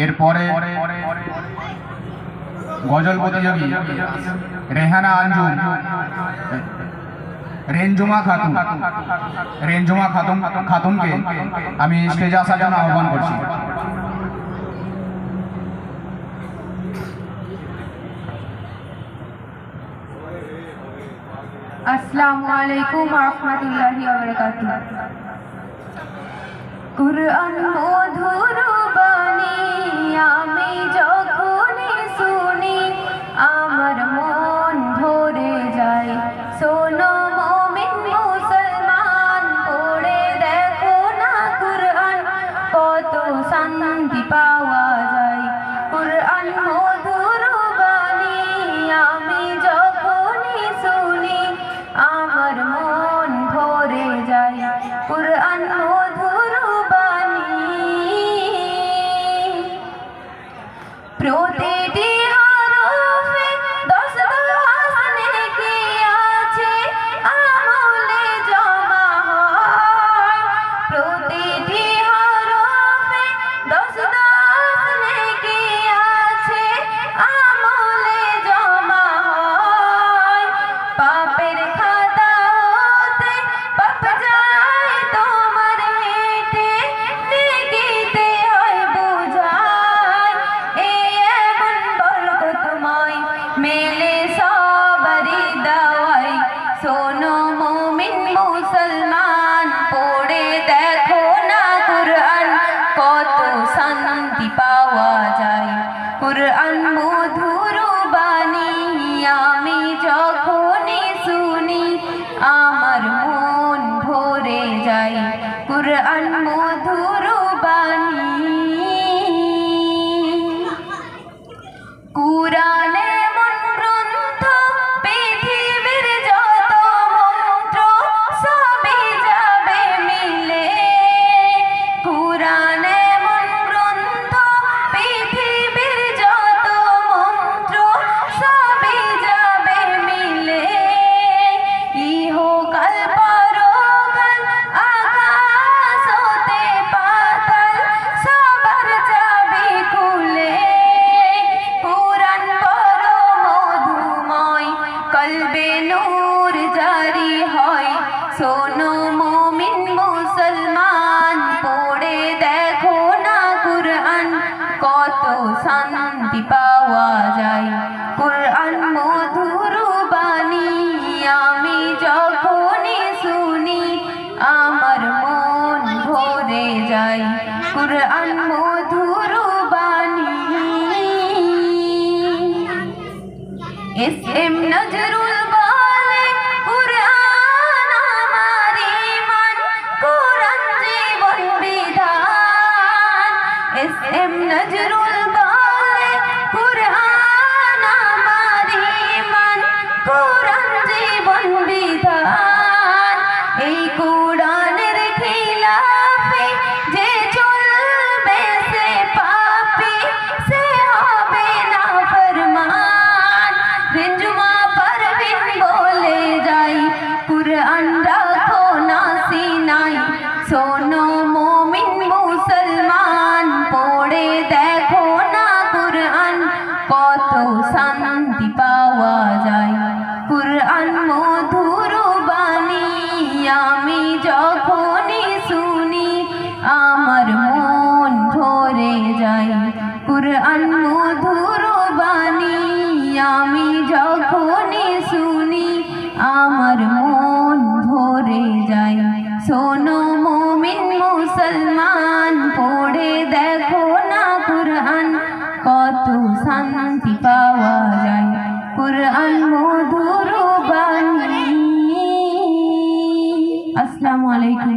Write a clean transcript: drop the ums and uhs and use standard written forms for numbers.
এরপরে গজল প্রতিযোগী রেহানা আঞ্জুম রেঞ্জুমা খাতুনকে আমি স্টেজে আসার জন্য আহ্বান করছি। আসসালামু আলাইকুম ওয়া রাহমাতুল্লাহি ওয়া বারাকাতুহু। কুরআন মধুর বাণী আমি যখন শুনি আমার মন ভরে যায়। শোনো মুমিন মুসলমান পড়ে দেখো না কুরআন কত শান্তি পাওয়া যায়। কুরআন মধুর বাণী আমি যখন শুনি আমার মন ভরে যায়। কুরআন মধুর বাণী প্রতিটি হরফে 10 10 নেকি আছে আমলে জমা হয়। প্রতিটি হরফে 10 10 নেকি আছে আমলে জমা হয়। পাপের খাতা হতে পাপ যায় তোমার হেঁটে নেকিতে হয় বোঝায়। এমন বরকতময় মেলে সবারই দাওয়াই। শোনো মুমিন মুসলমান পড়ে দেখো না কুরআন কত শান্তি পাওয়া যায়। কুরআন মধুর বাণী আমি যখনই শুনি আমার মন ভরে যায়। কুরআন মধুর বাণী কুরআন এমন গ্রন্থ পৃথিবীর যত মন্ত্র সবই যাবে মিলে। কুরআন এমন গ্রন্থ পৃথিবীর যত মন্ত্র সবই যাবে মিলে। ইহকাল পরকাল আকাশ হতে পাতাল সবার যাবে খুলে। কুরআন বড় মধুময় কলবে নূর জারি হয়। শোনো মুমিন মুসলমান পড়ে দেখো না কুরআন কত শান্তি পাওয়া যায়। কুরআন মধুর বাণী আমি যখনই শুনি আমার মন ভরে যায়। কুরআন মধুর বাণী এস.এম. নজরুল বলে কুরআন আমার ঈমান কুরআন জীবন বিধান। এস.এম. নজরুল বলে কুরআন আমার ঈমান কুরআন জীবন বিধান। এই কুরআনের খিলাফে যে চলবে সে পাপী সে হবে না ফরমান। রেঞ্জুমা পারভিন বলে যাই কুরআন রাখো না সিনাই। শোনো মুমিন মুসলমান পড়ে দেখো না কুরআন কত শান্তি পাওয়া যায়। কুরআন মধুর বাণী আমি যখনই শুনি আমার মন ভরে যায়। কুরআন মধুর বাণী আমি যখনই শুনি আমার মন ভরে যায়। শোনো মুমিন মুসলমান পড়ে দেখো না কুরআন কত শান্তি পাওয়া যায়। কুরআন মধুর বাণী। আসসালামু আলাইকুম।